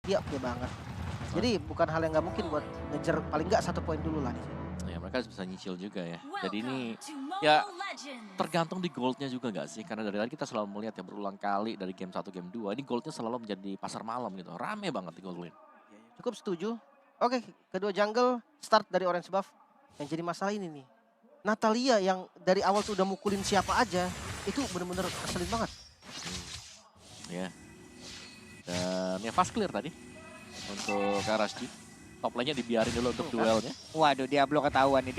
Iya banget. Jadi bukan hal yang nggak mungkin buat ngejar paling nggak 1 poin dulu lah di sini. Ya mereka bisa nyicil juga ya. Jadi ini ya tergantung di goldnya juga gak sih? Karena dari tadi kita selalu melihat ya berulang kali dari game 1, game 2. Ini goldnya selalu menjadi pasar malam gitu. Rame banget di gold lane. Cukup setuju. Oke, kedua jungle start dari orange buff. Yang jadi masalah ini nih. Natalia yang dari awal tuh udah mukulin siapa aja. Itu bener-bener keselin banget. Ya. Dan ya fast clear tadi. Untuk Karasji. Top lane-nya dibiarin dulu untuk duelnya. Waduh, Diablo ketahuan nih.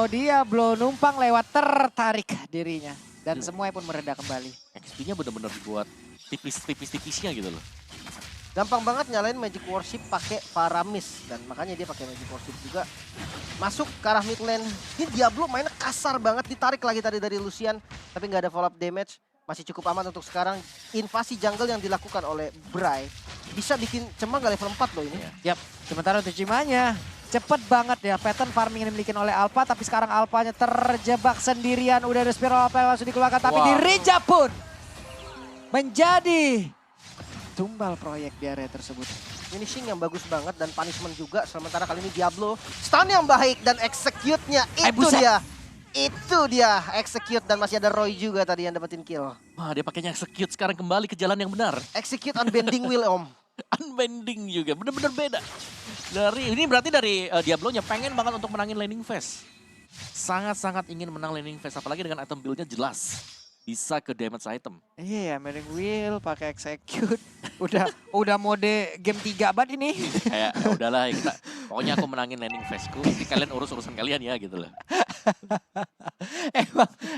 Diablo numpang lewat tertarik dirinya. Dan semuanya pun mereda kembali. XP-nya bener-bener dibuat tipis-tipisnya gitu loh. Gampang banget nyalain Magic Worship pakai Paramis. Dan makanya dia pakai Magic Worship juga. Masuk ke arah mid lane. Ini Diablo mainnya kasar banget. Ditarik lagi tadi dari Lucian. Tapi nggak ada follow up damage. Masih cukup aman untuk sekarang. Invasi jungle yang dilakukan oleh Bray. Bisa bikin Cema nggak level 4 loh ini. Yap, sementara untuk Cimanya cepet banget ya. Pattern farming yang dimiliki oleh Alpha. Tapi sekarang Alphanya terjebak sendirian. Udah ada spiral apa yang langsung dikeluarkan. Tapi di Rija pun menjadi tumbal proyek di area tersebut. Finishing yang bagus banget dan punishment juga. Sementara kali ini Diablo stun yang baik dan execute-nya itu dia. Itu dia execute dan masih ada Roy juga tadi yang dapetin kill. Wah dia pakainya execute sekarang kembali ke jalan yang benar. Execute unbending wheel om. Unbending juga, bener-bener beda. Ini berarti dari Diablo-nya pengen banget untuk menangin laning phase. Sangat-sangat ingin menang laning phase, apalagi dengan item build-nya jelas. Bisa ke damage item. Iya, Mering Wheel pakai execute. Udah mode game 3 banget ini. Kayak udahlah ya kita, pokoknya aku menangin laning phase-ku, nanti kalian urus urusan kalian ya gitu loh.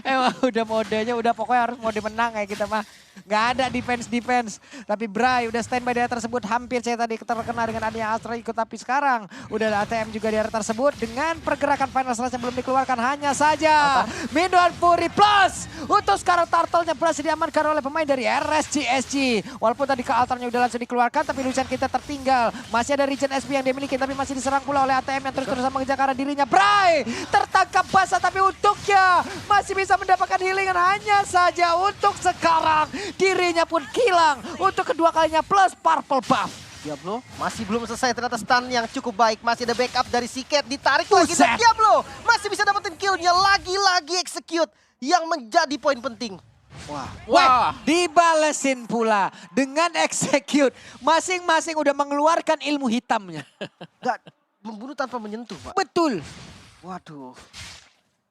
emang udah modenya udah pokoknya harus mode menang kayak kita mah. Nggak ada defense. Tapi Bray udah standby di area tersebut. Hampir saya tadi terkena dengan adanya Astra ikut. Tapi sekarang udah ada ATM juga di area tersebut. Dengan pergerakan final slash yang belum dikeluarkan. Hanya saja Midwan Fury plus. Untuk sekarang turtle-nya berhasil diamankan oleh pemain dari RSGSG. Walaupun tadi ke altarnya udah langsung dikeluarkan. Tapi Lucian kita tertinggal. Masih ada Regen SP yang dimiliki. Tapi masih diserang pula oleh ATM yang terus-terusan mengejar ke arah dirinya. Bray tertangkap basah. Tapi untuknya masih bisa mendapatkan healing. Hanya saja untuk sekarang. Dirinya pun hilang untuk kedua kalinya plus purple buff. Diablo masih belum selesai ternyata stun yang cukup baik. Masih ada backup dari Siket, ditarik lagi dan Diablo masih bisa dapetin killnya. Lagi-lagi execute yang menjadi poin penting. Wah, dibalesin pula dengan execute. Masing-masing udah mengeluarkan ilmu hitamnya. Gak membunuh tanpa menyentuh Pak. Betul. Waduh.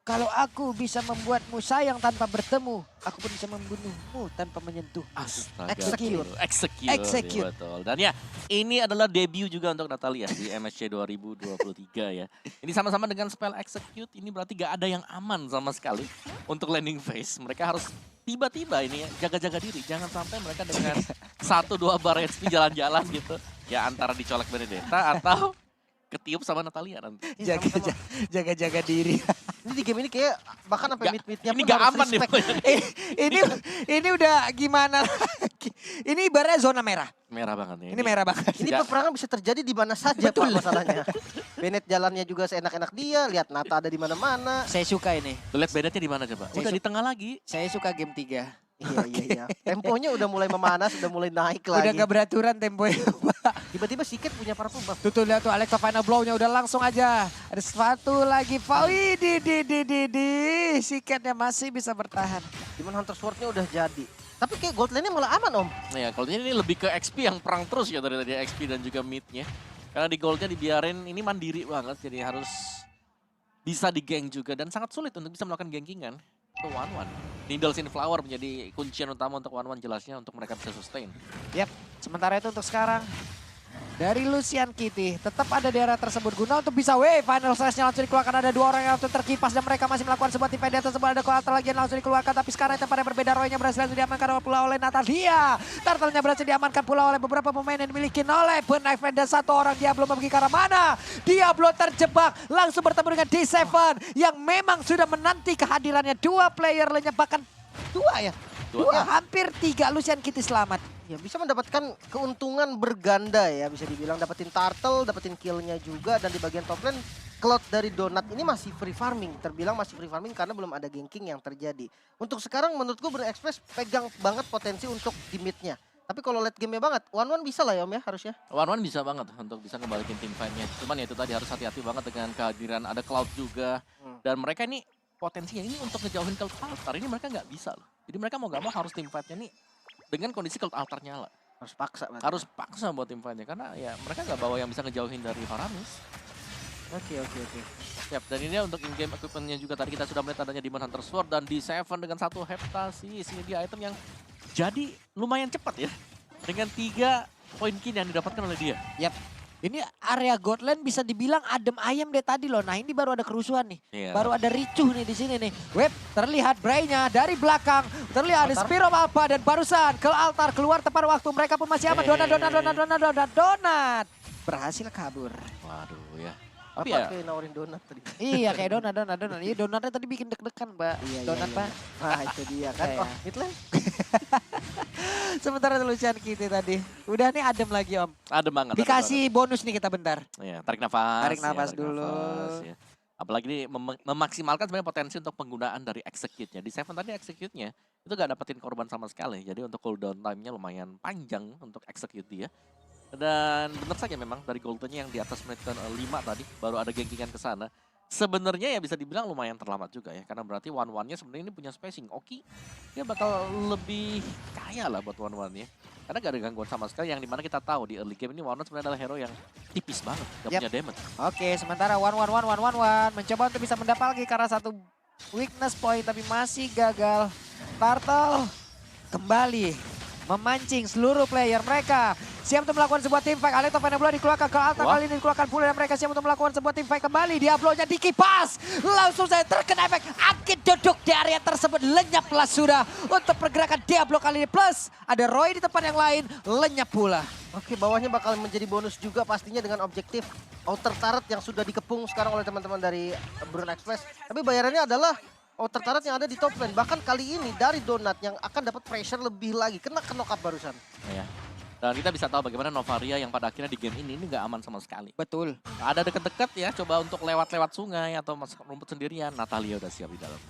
Kalau aku bisa membuatmu sayang tanpa bertemu, aku pun bisa membunuhmu tanpa menyentuh. Astaga. Execute. Execute. Betul. Dan ya, ini adalah debut juga untuk Natalia di MSC 2023 ya. Ini sama-sama dengan spell Execute, ini berarti gak ada yang aman sama sekali untuk landing phase. Mereka harus tiba-tiba ini ya, jaga-jaga diri. Jangan sampai mereka dengan 1-2 bar HP jalan-jalan gitu. Ya antara dicolek Benedetta atau ketiup sama Natalia nanti. Jaga-jaga diri. Ini di game ini kayak bahkan sampai mid-midnya ini pun gak harus aman nih. ini udah gimana lagi. Ini ibaratnya zona merah. Merah banget nih. Ini merah banget. Ini peperangan bisa terjadi di mana saja Pak masalahnya. Bennett jalannya juga seenak-enak dia, lihat Nata ada di mana-mana. Saya suka ini. Lihat Bennettnya di mana coba? Udah di tengah lagi. Saya suka game 3. Iya. Temponya udah mulai memanas, udah mulai naik lagi. Udah gak beraturan temponya. Tiba-tiba Siket punya purple buff. Tuh lihat tuh Alexa final blow-nya udah langsung aja. Ada satu lagi. Siketnya masih bisa bertahan. Demon Hunter Sword-nya udah jadi. Tapi kayak gold lane-nya malah aman om. Nah ya kalau ini lebih ke XP yang perang terus ya dari tadi XP dan juga mid-nya. Karena di goldnya dibiarin ini mandiri banget jadi harus bisa di-gank juga dan sangat sulit untuk bisa melakukan gankingan. Itu 1-1. Needles in Flower menjadi kuncian utama untuk 1-1 jelasnya untuk mereka bisa sustain. Yap, sementara itu untuk sekarang dari Lucian Kitty tetap ada di area tersebut guna untuk bisa final slash-nya langsung dikeluarkan. Ada 2 orang yang langsung terkipas dan mereka masih melakukan sebuah tim di atas sebuah ada kuartal lagi yang langsung dikeluarkan. Tapi sekarang tempat yang berbeda, Roy-nya berhasil diamankan pula oleh Natalia. Turtle-nya berhasil diamankan pula oleh beberapa pemain yang dimiliki oleh Benknife dan 1 orang Diablo pergi ke arah mana. Diablo terjebak langsung bertemu dengan D7 yang memang sudah menanti kehadirannya 2 player lainnya bahkan 2 ya. 2 hampir 3 Lucian Kitty selamat. Ya bisa mendapatkan keuntungan berganda ya bisa dibilang, dapetin turtle, dapetin killnya juga, dan di bagian top lane Cloud dari Donut ini masih free farming, terbilang masih free farming karena belum ada ganking yang terjadi. Untuk sekarang menurutku Burning Express pegang banget potensi untuk di mid-nya. Tapi kalau late game-nya banget, 1-1 bisa lah ya Om ya harusnya. One-one bisa banget untuk bisa ngebalikin tim fight-nya. Cuman ya itu tadi harus hati-hati banget dengan kehadiran ada Cloud juga. Dan mereka ini potensinya ini untuk ngejauhin Cloud Altar ini mereka nggak bisa loh. Jadi mereka mau gak mau harus tim fight-nya nih dengan kondisi Cloud Altar nyala. Harus paksa berarti. Harus paksa buat tim fight-nya karena ya mereka nggak bawa yang bisa ngejauhin dari Faramis. Oke. Yap, dan ini untuk in-game equipment-nya juga tadi kita sudah melihat adanya Demon Hunter Sword dan D7 dengan 1 heptasis. Ini dia item yang jadi lumayan cepat ya. Dengan 3 poin kin yang didapatkan oleh dia. Yap. Ini area Godland bisa dibilang adem ayam deh tadi loh. Nah ini baru ada kerusuhan nih. Iya. Baru ada ricuh nih di sini nih. Web terlihat Bray-nya dari belakang. Terlihat ada Altar. Spiro Alpha dan barusan ke altar keluar tepat waktu. Mereka pun masih aman. Donat. Berhasil kabur. Waduh ya. Apa Tapi ya, kayak nawarin donat tadi? Iya kayak donat. Iya donatnya tadi bikin deg-degan Mbak. Donat Pak. Nah itu dia kan. Iya. Oh mid lane. Sementara Lucian kita tadi. Udah nih adem lagi Om. adem banget. Dikasih bonus nih kita bentar. Ya, tarik nafas. Tarik nafas dulu. ya. Apalagi ini memaksimalkan sebenarnya potensi untuk penggunaan dari execute-nya. Di Seven tadi execute-nya itu gak dapetin korban sama sekali. Jadi untuk cooldown time-nya lumayan panjang untuk execute dia. Dan benar saja memang dari goldennya yang di atas menit 5 tadi baru ada gengkingan ke sana. Sebenarnya ya bisa dibilang lumayan terlambat juga ya. Karena berarti one-one-nya sebenarnya ini punya spacing. Oki dia bakal lebih kaya lah buat one-one-nya. Karena gak ada gangguan sama sekali yang dimana kita tahu di early game ini one-one sebenarnya adalah hero yang tipis banget. Gak Yap. punya damage. Oke, sementara 1-1 mencoba untuk bisa mendapat lagi karena satu weakness point tapi masih gagal. Turtle kembali memancing seluruh player mereka. Siap untuk melakukan sebuah team fight. Aleto Venebula dikeluarkan ke altar. Wah. Kali ini dikeluarkan pula dan mereka siap untuk melakukan sebuah team fight kembali. Diablo-nya dikipas. Langsung saya terkena efek. Akid duduk di area tersebut. Lenyaplah sudah untuk pergerakan Diablo kali ini. Plus ada Roy di tempat yang lain. Lenyap pula. Oke bawahnya bakal menjadi bonus juga pastinya dengan objektif outer turret yang sudah dikepung sekarang oleh teman-teman dari Bruin Express. Tapi bayarannya adalah outer turret yang ada di top lane. Bahkan kali ini dari Donat yang akan dapat pressure lebih lagi. Kena ke knock up barusan. Ya. Dan kita bisa tahu bagaimana Novaria yang pada akhirnya di game ini nggak aman sama sekali. Betul. Ada deket-deket ya, coba untuk lewat-lewat sungai atau masuk rumput sendirian. Natalia udah siap di dalam.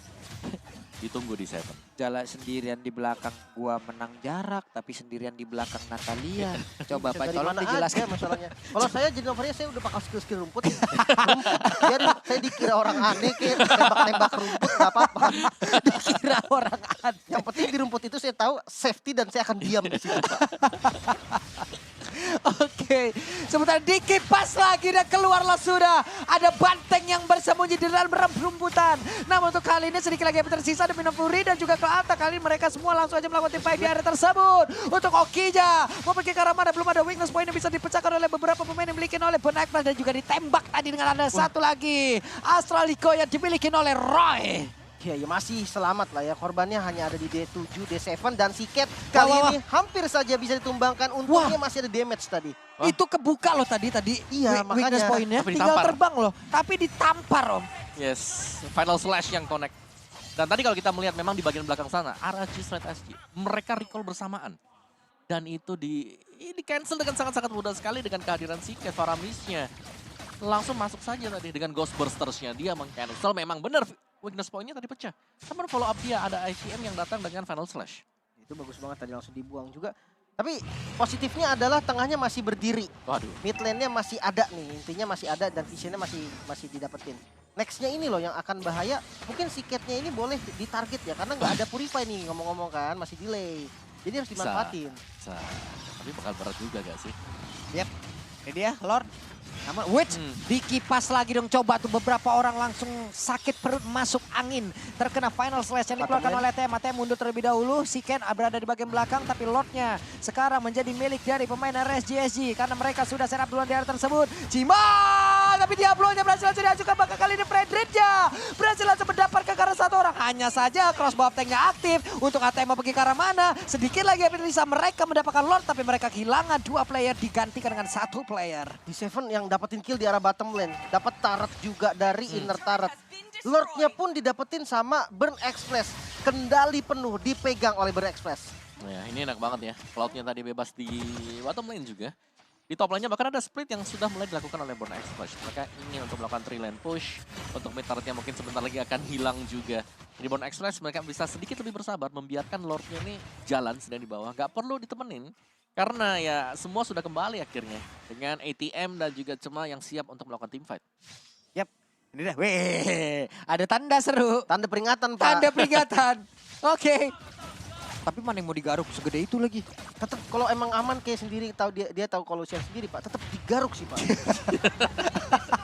Ditunggu di Seven. Jalan sendirian di belakang gua menang jarak, tapi sendirian di belakang Natalia. Coba Bisa Pak, dari tolong mana dijelaskan. aja masalahnya. Kalau saya jadi Novaria saya udah pakai skill-skill rumput. Rumput. Biar saya dikira orang aneh kayak tembak-tembak rumput gak apa-apa. Dikira orang aneh. Yang penting di rumput itu saya tahu safety dan saya akan diam di situ. Oke, sebentar dikipas lagi dan keluarlah sudah. Ada banteng yang bersembunyi di dalam rumputan. Namun untuk kali ini sedikit lagi yang tersisa demi Fury dan juga ke Alta. Kali ini mereka semua langsung aja melakukan tim fight di area tersebut. Untuk Okija, mau pergi ke arah mana? Belum ada weakness point yang bisa dipecahkan oleh beberapa pemain yang dimiliki oleh Bonek Plus. Dan juga ditembak tadi dengan ada satu lagi. Astralico yang dimiliki oleh Roy. Ya masih selamat lah ya. Korbannya hanya ada di D7, D7 dan si Cat kali Wah. ini hampir saja bisa ditumbangkan. Untungnya masih ada damage tadi. Wah. Itu kebuka loh tadi. Iya, Weakness makanya. point-nya Tapi tinggal ditampar. terbang loh. Tapi ditampar Om. Yes, final slash yang connect. Dan tadi kalau kita melihat memang di bagian belakang sana, RRG Straight SG, mereka recall bersamaan. Dan itu di cancel dengan sangat-sangat mudah sekali dengan kehadiran si Cat Faramisnya. Langsung masuk saja tadi dengan Ghost Bursters-nya. Dia meng-cancel, memang benar weakness point-nya tadi pecah. Namun follow up dia ada ICM yang datang dengan final slash. Itu bagus banget tadi langsung dibuang juga. Tapi positifnya adalah tengahnya masih berdiri. Waduh. Mid lane-nya masih ada nih. Intinya masih ada dan vision-nya masih didapetin. Next-nya ini loh yang akan bahaya. Mungkin si Cat-nya ini boleh ditarget ya. Karena nggak ada Purify nih ngomong-ngomong kan. Masih delay. Jadi harus dimanfaatin. Tapi bakal berat juga gak sih? Yap, ini dia Lord. Namun Witch dikipas lagi dong, coba tuh beberapa orang langsung sakit perut masuk angin. Terkena final slash yang dikeluarkan oleh TM. TM mundur terlebih dahulu, si Ken berada di bagian belakang tapi Lordnya sekarang menjadi milik dari pemain RSGSG. Karena mereka sudah serap duluan di area tersebut. Cima, tapi Diablo-nya berhasil diajukan bakal kali ini Fredrik-nya. Berhasil langsung mendapatkan ke arah satu orang. Hanya saja crossbow tank-nya aktif. Untuk ATM mau pergi ke arah mana? Sedikit lagi bisa mereka mendapatkan Lord tapi mereka kehilangan 2 player digantikan dengan 1 player. Di Seven yang dapetin kill di arah bottom lane. Dapat turret juga dari inner turret. Lordnya pun didapetin sama Burn Express. Kendali penuh dipegang oleh Burn Express. Ya, ini enak banget ya. Cloud-nya tadi bebas di bottom lane juga. Di top lane-nya bahkan ada split yang sudah mulai dilakukan oleh Born X-Flash. Mereka ingin untuk melakukan 3 lane push. Untuk mid turret-nya mungkin sebentar lagi akan hilang juga. Jadi Born X-Flash mereka bisa sedikit lebih bersabar membiarkan Lord-nya ini jalan sedang di bawah. Gak perlu ditemenin. Karena ya semua sudah kembali akhirnya. Dengan ATM dan juga Cema yang siap untuk melakukan team fight. Yap, ini dah. Weh, ada tanda seru. Tanda peringatan, Pak. Tanda peringatan. Oke. Tapi mana yang mau digaruk segede itu lagi? Tetap kalau emang aman kayak sendiri tahu dia tahu kalau Lucian sendiri, Pak, tetap digaruk sih, Pak.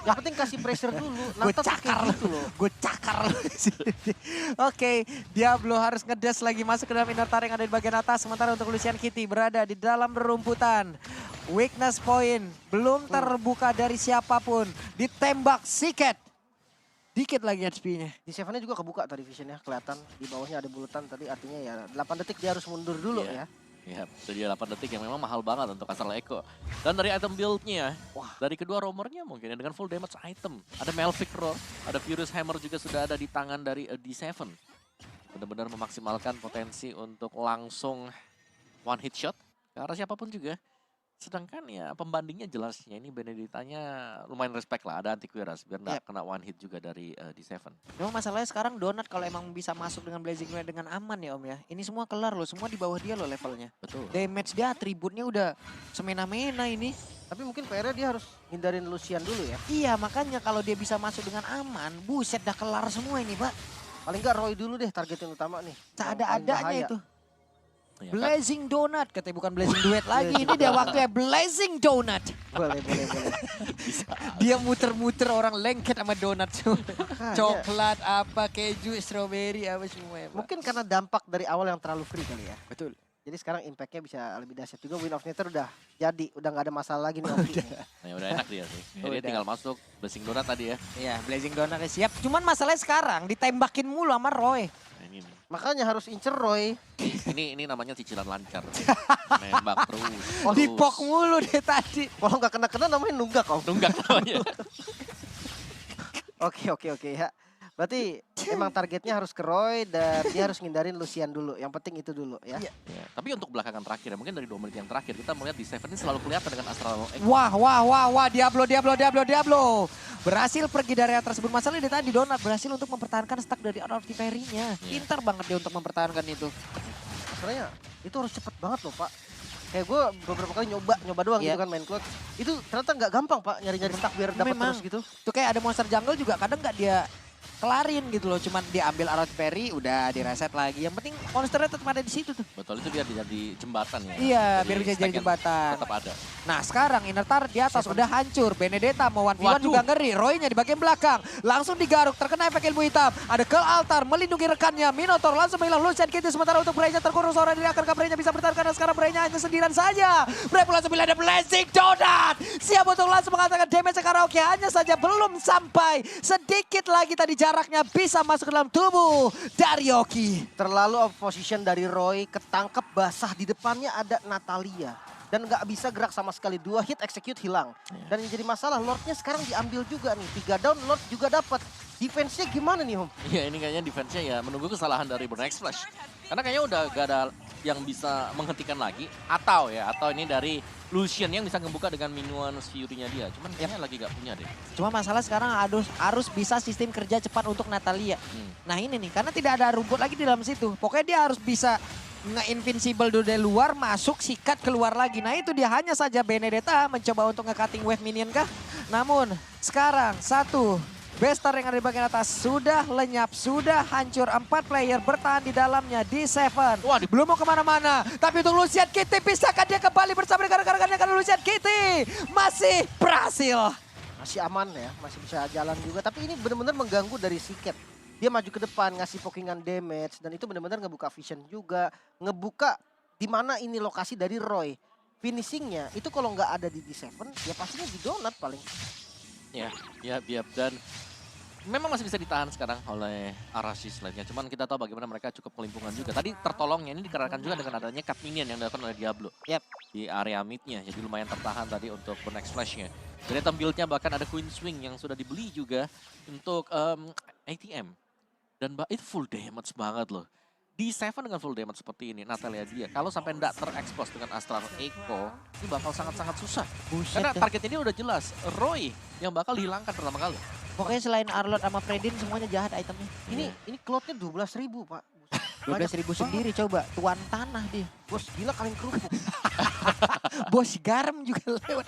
Yang penting kasih pressure dulu. Gue Nata tuh kayak cakar gitu loh. Gue cakar. Oke, Diablo harus ngedas lagi masuk ke dalam inner turret yang ada di bagian atas. Sementara untuk Lucian Kitty berada di dalam rerumputan. Weakness point belum terbuka dari siapapun. Ditembak Siket. Dikit lagi HP-nya. Di Seven-nya juga kebuka tadi visionnya, kelihatan di bawahnya ada bulutan tadi, artinya ya 8 detik dia harus mundur dulu Iya. ya. Ya, itu dia 8 detik yang memang mahal banget untuk Astral Echo. Dan dari item build-nya, Wah. dari kedua roamernya mungkin ya, dengan full damage item. Ada Melvic Roar, ada Furious Hammer juga sudah ada di tangan dari D7. Benar-benar memaksimalkan potensi untuk langsung one hit shot ke arah siapapun juga. Sedangkan ya pembandingnya jelasnya ini Beneditanya lumayan respect lah, ada anti-Quiras biar nggak kena one hit juga dari D7. Memang masalahnya sekarang Donat kalau emang bisa masuk dengan Blazing Blade dengan aman ya Om ya. Ini semua kelar loh, semua di bawah dia loh levelnya. Betul. Damage dia, atributnya udah semena-mena ini. Tapi mungkin PR-nya dia harus hindarin Lucian dulu ya. Iya makanya kalau dia bisa masuk dengan aman, buset dah kelar semua ini Pak. Paling nggak Roy dulu deh target yang utama nih. Tak Yang paling ada-adanya bahaya. itu. Ya, kan? Blazing Donut, katanya bukan Blazing Duet lagi. Ini dia waktunya Blazing Donut. Boleh. Bisa. Dia muter-muter orang lengket sama donat semua. Makanya. Coklat, apa, keju, strawberry, apa semua ya Pak. Mungkin karena dampak dari awal yang terlalu free kali ya. Betul. Jadi sekarang impact-nya bisa lebih dahsyat juga. Win of Nether udah jadi, udah nggak ada masalah lagi nih Oki. Nah, udah enak dia sih. Ya, dia Udah. tinggal masuk Blessing Donut tadi ya. Iya, Blazing Donut siap. Cuman masalahnya sekarang ditembakin mulu sama Roy. Nah, ini nih. Makanya harus incer Roy. Ini namanya cicilan lancar. Nembak terus. Dipok mulu deh tadi. Kalau nggak kena-kena namanya nunggak Om. Nunggak namanya. Oke ya. Berarti emang targetnya harus ke Roy dan dia harus ngindarin Lucian dulu. Yang penting itu dulu ya. Iya. Ya, tapi untuk belakangan terakhir ya, mungkin dari 2 menit yang terakhir kita melihat di Seven ini selalu kelihatan dengan Astral Echo. Wah, Diablo. Berhasil pergi dari area tersebut. Masalahnya dia tadi Donat berhasil untuk mempertahankan stack dari artillery-nya. Iya. Pintar banget dia untuk mempertahankan itu. Masalahnya itu harus cepet banget loh Pak. Kayak gue beberapa kali nyoba doang Iya. gitu kan main cloud. Itu ternyata nggak gampang Pak nyari-nyari stack biar dapat Memang. terus gitu. Tuh kayak ada monster jungle juga kadang nggak dia kelarin gitu loh. Cuman dia ambil arrow parry udah direset lagi. Yang penting monsternya tetap ada di situ tuh. Betul, itu biar jadi jembatan ya. Iya, biar bisa jadi stack yang jembatan. Tetap ada. Nah sekarang inner turret di atas udah hancur. Benedetta mau 1v1 Waduh. juga ngeri. Roy-nya di bagian belakang. Langsung digaruk, terkena efek ilmu hitam. Ada ke altar, melindungi rekannya. Minotaur langsung menghilang Lucian Kitty. Sementara untuk Bray-nya terkurung seorang diri. Akankah Bray-nya bisa bertahan? Karena sekarang Bray-nya hanya sendirian saja. Bray pun langsung bilang ada Blazing Donut. Siap untuk langsung mengatakan damage karaoke. Hanya saja belum sampai. Sedikit lagi tadi jaraknya bisa masuk ke dalam tubuh dari Oki. Terlalu off position dari Roy, ketangkep basah di depannya ada Natalia. Dan nggak bisa gerak sama sekali, 2 hit execute hilang. Dan yang jadi masalah, Lordnya sekarang diambil juga nih. 3 down, Lord juga dapat. Defense-nya gimana nih Om? Iya, ini kayaknya defense-nya ya menunggu kesalahan dari Burn X-Flash. Karena kayaknya udah gak ada yang bisa menghentikan lagi. Atau ini dari Lucian yang bisa ngebuka dengan minions Fury-nya dia. Cuman kayaknya lagi gak punya deh. Cuma masalah sekarang harus bisa sistem kerja cepat untuk Natalia. Nah ini nih, karena tidak ada rumput lagi di dalam situ. Pokoknya dia harus bisa nge-invincible dulu dari luar, masuk, sikat, keluar lagi. Nah itu dia hanya saja Benedetta mencoba untuk nge-cutting wave minion kah? Namun sekarang Bestar yang ada di bagian atas sudah lenyap, sudah hancur. 4 player bertahan di dalamnya di Seven. Wah, Belum mau kemana-mana. Tapi untuk Lucian Kitty, bisakah dia kembali bersama dengan rekan-rekannya? Karena Lucian Kitty masih berhasil. Masih aman ya, masih bisa jalan juga. Tapi ini benar-benar mengganggu dari Siket. Dia maju ke depan, ngasih pokingan damage. Dan itu benar-benar ngebuka vision juga. Ngebuka di mana ini lokasi dari Roy. Finishingnya itu kalau nggak ada di D7, ya pastinya di Donut paling. Ya, dan memang masih bisa ditahan sekarang oleh Arashi lainnya. Cuman kita tahu bagaimana mereka cukup kelimpungan juga. Tadi tertolongnya ini dikarenakan juga dengan adanya cut minion yang dilakukan oleh Diablo. Yep. Di area midnya, jadi lumayan tertahan tadi untuk Burn X-Flash-nya. Dari item build-nya bahkan ada Queen Swing yang sudah dibeli juga untuk ATM. Dan itu full damage banget loh. D7 dengan full damage seperti ini, Natalia dia, kalau sampai nggak terekspos dengan Astral Echo, ini bakal sangat-sangat susah. Buset Karena dah. target ini udah jelas, Roy yang bakal dihilangkan pertama kali. Pokoknya selain Arlot sama Fredin semuanya jahat itemnya. Ini cloudnya 12.000 Pak. 12.000 sendiri coba. Tuan tanah dia. Bos gila kaleng kerupuk. Bos garam juga lewat.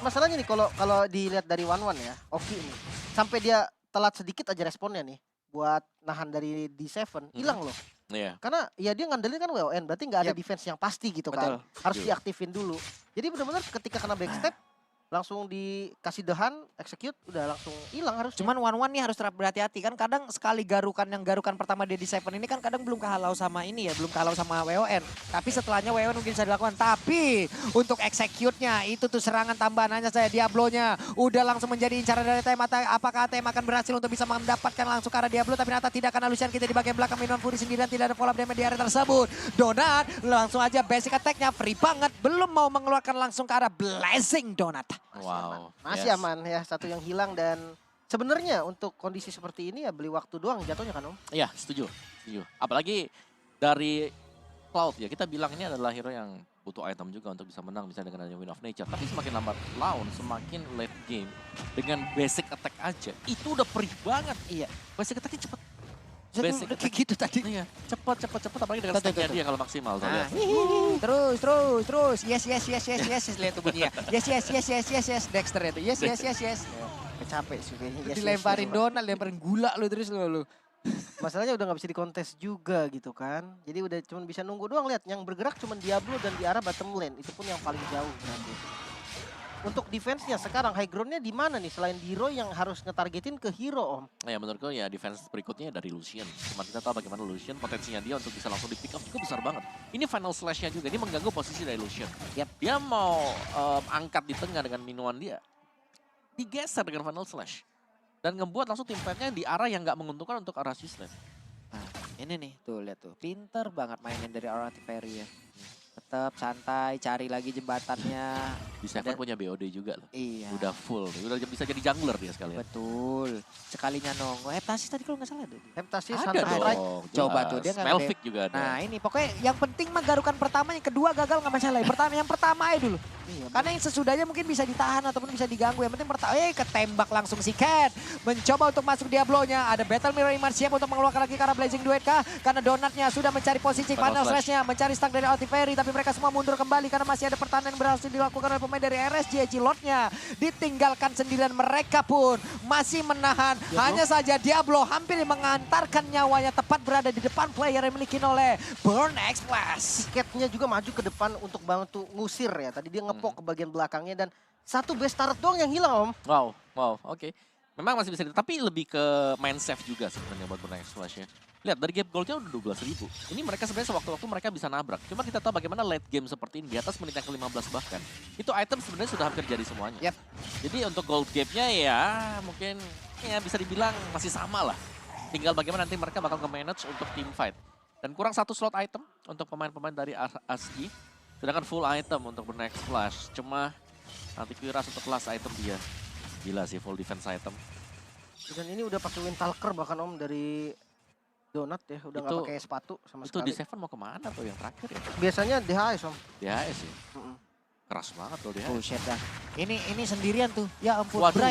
Masalahnya nih kalau dilihat dari One ya, Oki nih. Sampai dia telat sedikit aja responnya nih buat nahan dari D7, hilang loh. Iya. Karena ya dia ngandelin kan WON, berarti nggak ada Yap. defense yang pasti gitu Betul. kan. Harus Setuju. diaktifin dulu. Jadi benar-benar ketika kena backstep langsung dikasih dehan, execute, udah langsung hilang harusnya. Cuman One nih harus terap berhati-hati kan kadang sekali garukan pertama dia di Seven ini kan kadang belum kehalau sama ini ya, belum kehalau sama WON. Tapi setelahnya WON mungkin bisa dilakukan. Tapi untuk execute-nya itu tuh serangan tambahan hanya saya Diablo-nya udah langsung menjadi incaran dari ATM. Apakah ATM akan berhasil untuk bisa mendapatkan langsung ke arah Diablo, tapi ternyata tidak, karena Lucian kita di bagian belakang Minion Fury sendirian, tidak ada follow up damage di area tersebut. Donat langsung aja basic attack-nya free banget, belum mau mengeluarkan langsung ke arah Blazing Donat. Wow. Masih Yes. aman ya, satu yang hilang. Dan sebenarnya untuk kondisi seperti ini ya beli waktu doang jatuhnya kan Om. Iya, setuju. Apalagi dari Cloud ya, kita bilang ini adalah hero yang butuh item juga untuk bisa menang misalnya dengan adanya Wind of Nature. Tapi semakin lambat laun, semakin late game dengan basic attack aja, itu udah perih banget. Iya. Basic attacknya cepet. Basic Basic kayak gitu tadi. Iya, cepet. Apalagi dengan Betul, stacknya betul. dia kalau maksimal. Tuh, Nah, lihat. terus. Yes. Lihat tuh bunyinya. Yes. Dexter itu. Yes. Capek sih kayaknya. Dilemparin donat, lemparin gula lu terus lu. Masalahnya udah nggak bisa dikontes juga gitu kan. Jadi udah cuman bisa nunggu doang, lihat yang bergerak cuman Diablo dan di arah bottom lane. Itu pun yang paling jauh nanti. Untuk defense-nya sekarang high ground-nya di mana nih selain di Roy yang harus ngetargetin ke hero Om? Ya menurutku ya defense berikutnya dari Lucian. Cuma kita tahu bagaimana Lucian potensinya dia untuk bisa langsung di pick up juga besar banget. Ini final slash-nya juga, ini mengganggu posisi dari Lucian. Dia mau angkat di tengah dengan minuan dia. Digeser dengan final slash. Dan ngebuat langsung tim fight-nya di arah yang nggak menguntungkan untuk arah Sislet. Nah, ini nih, tuh lihat tuh. Pinter banget mainin dari Aurora Ferry ya. Tetap santai, cari lagi jembatannya. Di Seven Dan- punya BOD juga loh. Iya. Udah full, udah bisa jadi jungler dia sekalian. Betul. Sekalinya nongol. Heptasis tadi kalau nggak salah ada. Heptasis, Ada Hunter Strike. dong, Coba jelas. tuh, dia nggak Spellfix juga ada. Nah ini pokoknya yang penting mah garukan pertama, yang kedua gagal nggak masalah. Yang pertama aja dulu. Iya, Karena yang sesudahnya mungkin bisa ditahan ataupun bisa diganggu. Yang penting pertama, ketembak langsung si Cat. Mencoba untuk masuk Diablo-nya. Ada Battle Mirror Image siap untuk mengeluarkan lagi ke arah Blazing Duet kah? Karena Donatnya sudah mencari posisi Final Final Slash. Slash-nya. Mencari stack dari Altiferi. Tapi mereka semua mundur kembali karena masih ada pertahanan yang berhasil dilakukan oleh pemain dari RSG. Cilotnya ditinggalkan sendirian, mereka pun masih menahan. Hanya saja Diablo hampir mengantarkan nyawanya tepat berada di depan player yang dimiliki oleh Burn Express. Tiketnya juga maju ke depan untuk bantu ngusir ya. Tadi dia ngepok ke bagian belakangnya dan satu best turret doang yang hilang Om. Wow, oke. Memang masih bisa, tapi lebih ke main save juga sebenarnya buat Burnex Flash ya. Lihat dari gap goldnya udah 12.000. Ini mereka sebenarnya sewaktu-waktu mereka bisa nabrak. Cuma kita tahu bagaimana late game seperti ini di atas menit yang ke-15 bahkan. Itu item sebenarnya sudah hampir jadi semuanya. Yap. Jadi untuk gold gap-nya ya mungkin ya bisa dibilang masih sama lah. Tinggal bagaimana nanti mereka bakal nge-manage untuk team fight. Dan kurang satu slot item untuk pemain-pemain dari ASGI. Sedangkan full item untuk Burnex Flash. Cuma nanti Kuiras untuk last item dia. Gila sih full defense item. Dan ini udah pakai Windtalker bahkan Om dari Donat ya. Udah nggak Itu- pakai sepatu sama Itu di sekali. Seven mau kemana tuh yang terakhir ya? Biasanya DHS Om. DHS ya? Mm-mm. Keras banget tuh DHS. Buset dah. Ini sendirian tuh. Ya ampun, Waduh.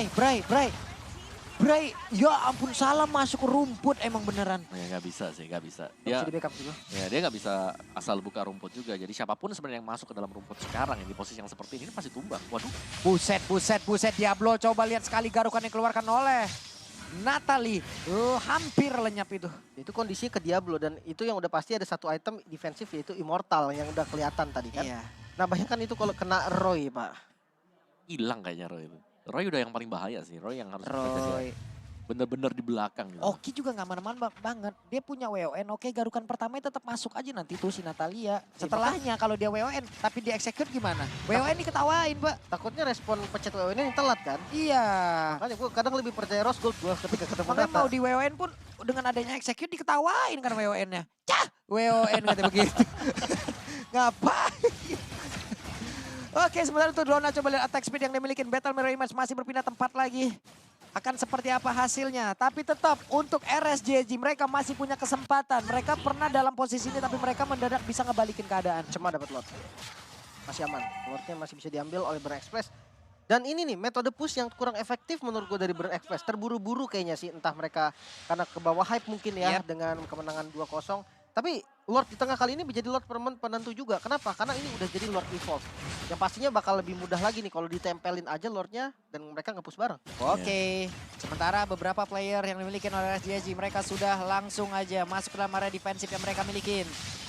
Bray, ya ampun salah masuk ke rumput emang beneran. Ya nggak bisa sih, nggak bisa. Nggak Dia bisa di backup juga. ya dia nggak bisa asal buka rumput juga. Jadi siapapun sebenarnya yang masuk ke dalam rumput sekarang yang di posisi yang seperti ini pasti tumbang. Waduh. Buset Diablo, coba lihat sekali garukan yang dikeluarkan oleh Natalie. Hampir lenyap itu. Itu kondisi ke Diablo dan itu yang udah pasti ada satu item defensif yaitu Immortal yang udah kelihatan tadi kan. Iya. Nah bayangkan itu kalau kena Roy Pak. Hilang kayaknya Roy itu. Roy udah yang paling bahaya sih. Roy yang harus kita jaga. Roy. Bener-bener di belakang gitu. Oki juga nggak mana-mana banget. Dia punya WON, oke garukan pertamanya tetap masuk aja nanti tuh si Natalia. Setelahnya kalau dia WON, tapi dia execute gimana? WON diketawain, Pak. Takutnya respon pencet WW-nya yang telat kan. Iya. Makanya gue kadang lebih percaya Rose Gold gue ketika ketemu Makanya Nata. mau di WON pun dengan adanya execute diketawain kan WON-nya. Cah, WON kata begitu. Ngapain? Oke, sementara itu Dona coba lihat attack speed yang dimiliki. Battle Mirror Image masih berpindah tempat lagi. akan seperti apa hasilnya. Tapi tetap untuk RSJJ mereka masih punya kesempatan. Mereka pernah dalam posisi ini tapi mereka mendadak bisa ngebalikin keadaan. Cuma dapat Lord. Masih aman. Lordnya masih bisa diambil oleh Burn Express. Dan ini nih metode push yang kurang efektif menurut gue dari Burn Express. Terburu-buru kayaknya sih. Entah mereka karena ke bawah hype mungkin ya dengan kemenangan 2-0. Tapi Lord di tengah kali ini menjadi Lord penentu juga. Kenapa? Karena ini udah jadi Lord Evolve. Yang pastinya bakal lebih mudah lagi nih kalau ditempelin aja Lordnya dan mereka nge-push bareng. Oke, sementara beberapa player yang dimiliki oleh RSJJ mereka sudah langsung aja masuk ke dalam area defensif yang mereka milikin.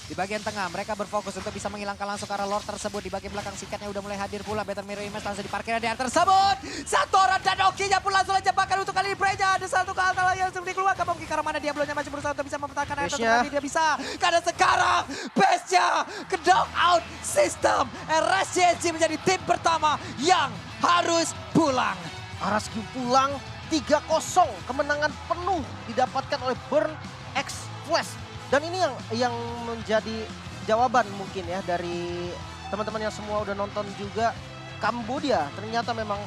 Di bagian tengah mereka berfokus untuk bisa menghilangkan langsung ke arah Lord tersebut. Di bagian belakang sikatnya udah mulai hadir pula. Better Mirror Image langsung diparkir di area tersebut. Satu orang dan Oki-nya pun langsung aja bakal untuk kali ini Breja. Ada satu kali lagi yang langsung dikeluarkan. Mungkin karena mana Diablo-nya masih berusaha untuk bisa mempertahankan area tersebut. Tapi dia bisa. Karena sekarang base-nya ke knock out system. RSJJ menjadi tim pertama yang harus pulang. Araski pulang 3-0. Kemenangan penuh didapatkan oleh Burn Express. Dan ini yang menjadi jawaban mungkin ya dari teman-teman yang semua udah nonton juga. Kambodia ternyata memang